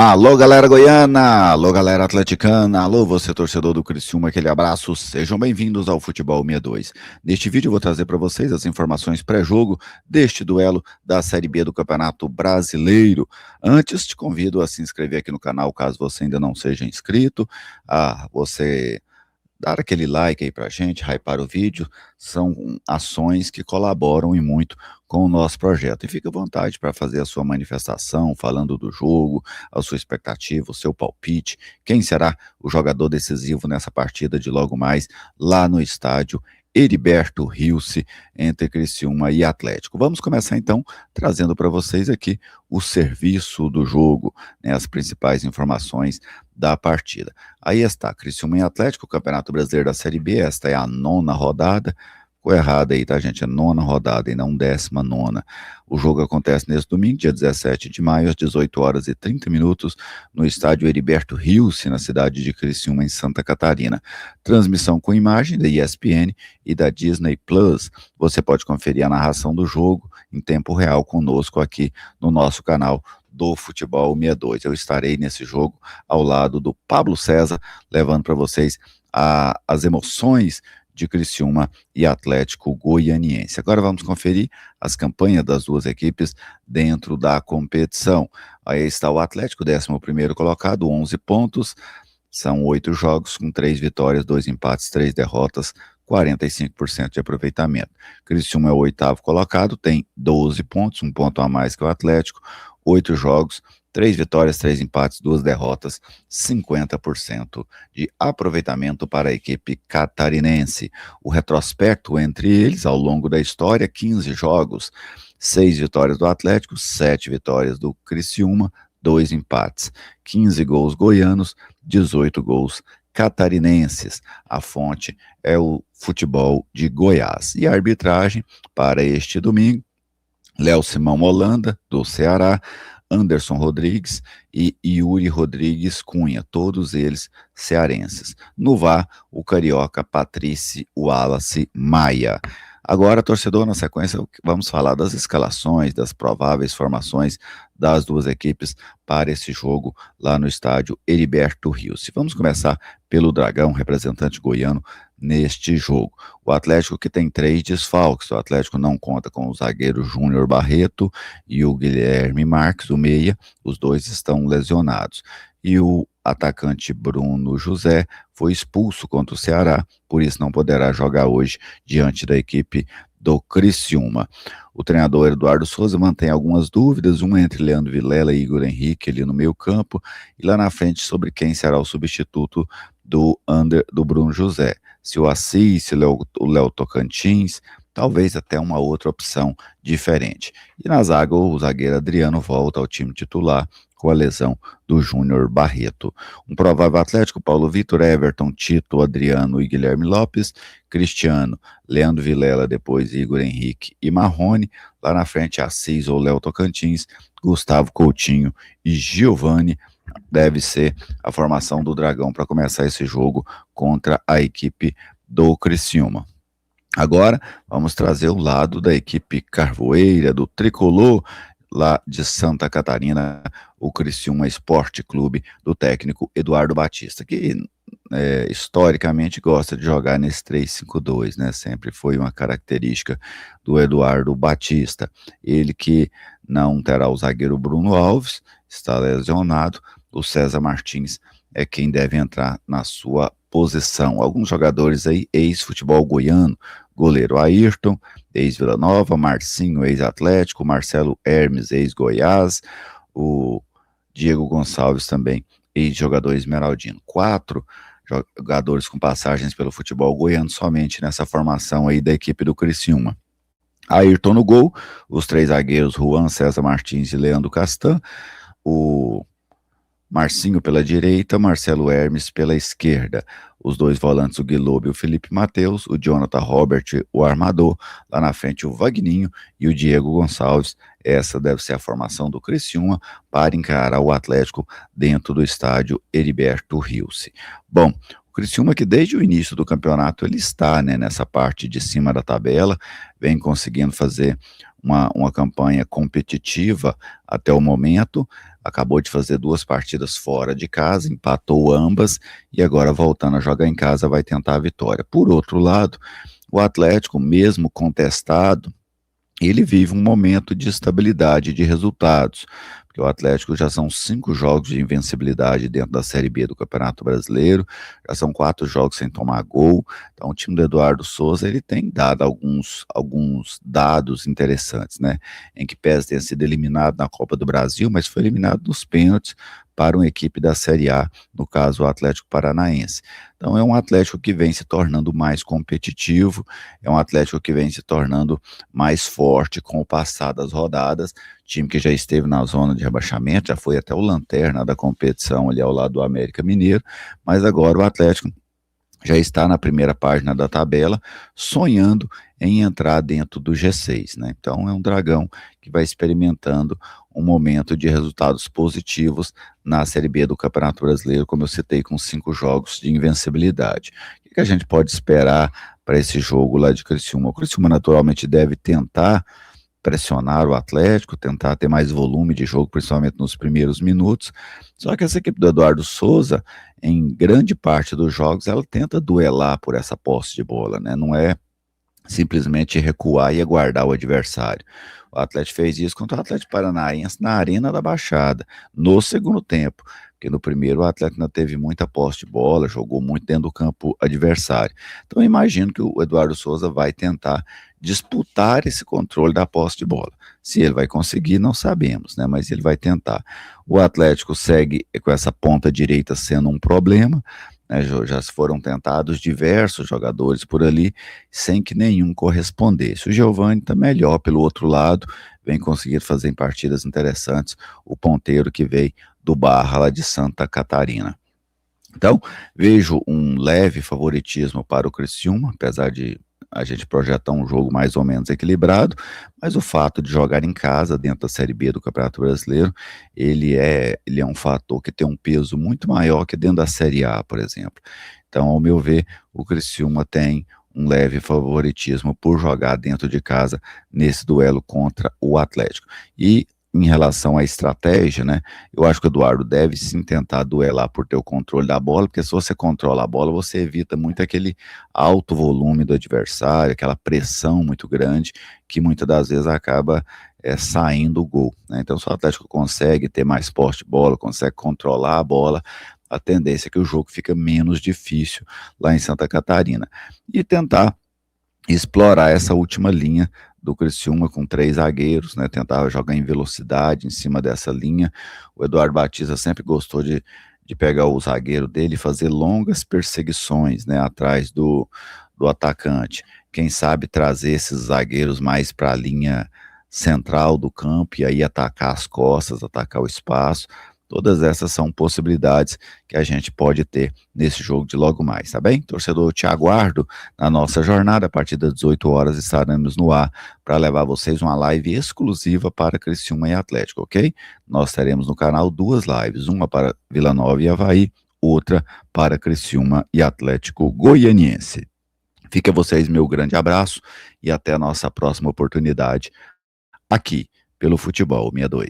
Alô, galera goiana, alô, galera atleticana, alô, você torcedor do Criciúma, aquele abraço, sejam bem-vindos ao Futebol 62. Neste vídeo eu vou trazer para vocês as informações pré-jogo deste duelo da Série B do Campeonato Brasileiro. Antes, te convido a se inscrever aqui no canal, caso você ainda não seja inscrito, a você dar aquele like aí pra gente, hypar o vídeo, são ações que colaboram e muito com o nosso projeto. E fique à vontade para fazer a sua manifestação, falando do jogo, a sua expectativa, o seu palpite, quem será o jogador decisivo nessa partida de logo mais lá no estádio Heriberto Rilse, entre Criciúma e Atlético. Vamos começar então trazendo para vocês aqui o serviço do jogo, né, as principais informações da partida. Aí está, Criciúma e Atlético, Campeonato Brasileiro da Série B, esta é a 9ª rodada. Ficou errado aí, tá, gente? É 9ª rodada e não 19ª. O jogo acontece nesse domingo, dia 17 de maio, às 18 horas e 30 minutos, no estádio Heriberto Rilse, na cidade de Criciúma, em Santa Catarina. Transmissão com imagem da ESPN e da Disney Plus. Você pode conferir a narração do jogo em tempo real conosco aqui no nosso canal do Futebol 62. Eu estarei nesse jogo ao lado do Pablo César, levando para vocês as emoções de Criciúma e Atlético Goianiense. Agora vamos conferir as campanhas das duas equipes dentro da competição. Aí está o Atlético, 11º colocado, 11 pontos, são 8 jogos com 3 vitórias, 2 empates, 3 derrotas, 45% de aproveitamento. Criciúma é o 8º colocado, tem 12 pontos, 1 ponto a mais que o Atlético, 8 jogos, 3 vitórias, 3 empates, 2 derrotas, 50% de aproveitamento para a equipe catarinense. O retrospecto entre eles, ao longo da história, 15 jogos, 6 vitórias do Atlético, 7 vitórias do Criciúma, 2 empates, 15 gols goianos, 18 gols catarinenses. A fonte é o Futebol de Goiás. E a arbitragem para este domingo, Léo Simão Holanda, do Ceará, Anderson Rodrigues e Yuri Rodrigues Cunha, todos eles cearenses. No VAR, o carioca Patrice Wallace Maia. Agora, torcedor, na sequência, vamos falar das escalações, das prováveis formações das duas equipes para esse jogo lá no estádio Heriberto Rilse. Vamos começar pelo Dragão, representante goiano, neste jogo. O Atlético que tem 3 desfalques, o Atlético não conta com o zagueiro Júnior Barreto e o Guilherme Marques, o meia, os dois estão lesionados. E o atacante Bruno José foi expulso contra o Ceará, por isso não poderá jogar hoje diante da equipe do Criciúma. O treinador Eduardo Souza mantém algumas dúvidas, uma entre Leandro Vilela e Igor Henrique ali no meio campo, e lá na frente sobre quem será o substituto do Bruno José. Se o Assis, se o Léo Tocantins, talvez até uma outra opção diferente. E na zaga, o zagueiro Adriano volta ao time titular com a lesão do Júnior Barreto. Um provável Atlético: Paulo Vitor, Everton, Tito, Adriano e Guilherme Lopes, Cristiano, Leandro Vilela, depois Igor Henrique e Marrone, lá na frente Assis ou Léo Tocantins, Gustavo Coutinho e Giovani. Deve ser a formação do Dragão para começar esse jogo contra a equipe do Criciúma. Agora vamos trazer o lado da equipe carvoeira, do tricolor lá de Santa Catarina, o Criciúma Esporte Clube, do técnico Eduardo Batista, que historicamente gosta de jogar nesse 3-5-2, né? Sempre foi uma característica do Eduardo Batista. Ele que não terá o zagueiro Bruno Alves, está lesionado, o César Martins é quem deve entrar na sua posição. Alguns jogadores aí, ex-futebol goiano: goleiro Ayrton, ex-Vila Nova, Marcinho, ex-Atlético, Marcelo Hermes, ex-Goiás, o Diego Gonçalves também, ex-jogador esmeraldino. 4 jogadores com passagens pelo futebol goiano somente nessa formação aí da equipe do Criciúma. Ayrton no gol, os 3 zagueiros Juan, César Martins e Leandro Castan, o Marcinho pela direita, Marcelo Hermes pela esquerda, os 2 volantes, o Guilobe e o Felipe Mateus, o Jonathan Robert, o armador, lá na frente o Vagninho e o Diego Gonçalves. Essa deve ser a formação do Criciúma para encarar o Atlético dentro do estádio Heriberto Rilse. Bom, o Criciúma que desde o início do campeonato ele está, né, nessa parte de cima da tabela, vem conseguindo fazer uma campanha competitiva até o momento, acabou de fazer 2 partidas fora de casa, empatou ambas e agora voltando a jogar em casa vai tentar a vitória. Por outro lado, o Atlético, mesmo contestado, ele vive um momento de estabilidade de resultados, porque o Atlético já são 5 jogos de invencibilidade dentro da Série B do Campeonato Brasileiro, já são 4 jogos sem tomar gol, então o time do Eduardo Souza, ele tem dado alguns dados interessantes, né, em que pese ter sido eliminado na Copa do Brasil, mas foi eliminado nos pênaltis para uma equipe da Série A, no caso o Atlético Paranaense. Então é um Atlético que vem se tornando mais competitivo, é um Atlético que vem se tornando mais forte com o passar das rodadas, time que já esteve na zona de rebaixamento, já foi até o lanterna da competição ali ao lado do América Mineiro, mas agora o Atlético já está na primeira página da tabela, sonhando em entrar dentro do G6, né? Então é um Dragão que vai experimentando um momento de resultados positivos na Série B do Campeonato Brasileiro, como eu citei, com 5 jogos de invencibilidade. O que a gente pode esperar para esse jogo lá de Criciúma? O Criciúma naturalmente deve tentar pressionar o Atlético, tentar ter mais volume de jogo, principalmente nos primeiros minutos. Só que essa equipe do Eduardo Souza, em grande parte dos jogos, ela tenta duelar por essa posse de bola, né? Não é simplesmente recuar e aguardar o adversário. O Atlético fez isso contra o Atlético Paranaense na Arena da Baixada, no segundo tempo, porque no primeiro o Atlético ainda teve muita posse de bola, jogou muito dentro do campo adversário. Então eu imagino que o Eduardo Souza vai tentar disputar esse controle da posse de bola. Se ele vai conseguir, não sabemos, né? Mas ele vai tentar. O Atlético segue com essa ponta direita sendo um problema, né, já foram tentados diversos jogadores por ali, sem que nenhum correspondesse. O Giovani está melhor pelo outro lado, vem conseguindo fazer partidas interessantes, o ponteiro que veio do Barra, lá de Santa Catarina. Então, vejo um leve favoritismo para o Criciúma, apesar de a gente projetar um jogo mais ou menos equilibrado, mas o fato de jogar em casa, dentro da Série B do Campeonato Brasileiro, ele é um fator que tem um peso muito maior que dentro da Série A, por exemplo. Então, ao meu ver, o Criciúma tem um leve favoritismo por jogar dentro de casa nesse duelo contra o Atlético. E em relação à estratégia, né? Eu acho que o Eduardo deve sim tentar duelar por ter o controle da bola, porque se você controla a bola, você evita muito aquele alto volume do adversário, aquela pressão muito grande, que muitas das vezes acaba saindo o gol, né? Então, se o Atlético consegue ter mais posse de bola, consegue controlar a bola, a tendência é que o jogo fica menos difícil lá em Santa Catarina. E tentar explorar essa última linha do Criciúma com 3 zagueiros, né, tentar jogar em velocidade em cima dessa linha. O Eduardo Batista sempre gostou de pegar o zagueiro dele e fazer longas perseguições, né, atrás do atacante. Quem sabe trazer esses zagueiros mais para a linha central do campo e aí atacar as costas, atacar o espaço. Todas essas são possibilidades que a gente pode ter nesse jogo de logo mais, tá bem? Torcedor, eu te aguardo na nossa jornada. A partir das 18 horas estaremos no ar para levar vocês uma live exclusiva para Criciúma e Atlético, ok? Nós teremos no canal 2 lives, uma para Vila Nova e Avaí, outra para Criciúma e Atlético Goianiense. Fica a vocês meu grande abraço e até a nossa próxima oportunidade aqui pelo Futebol 62.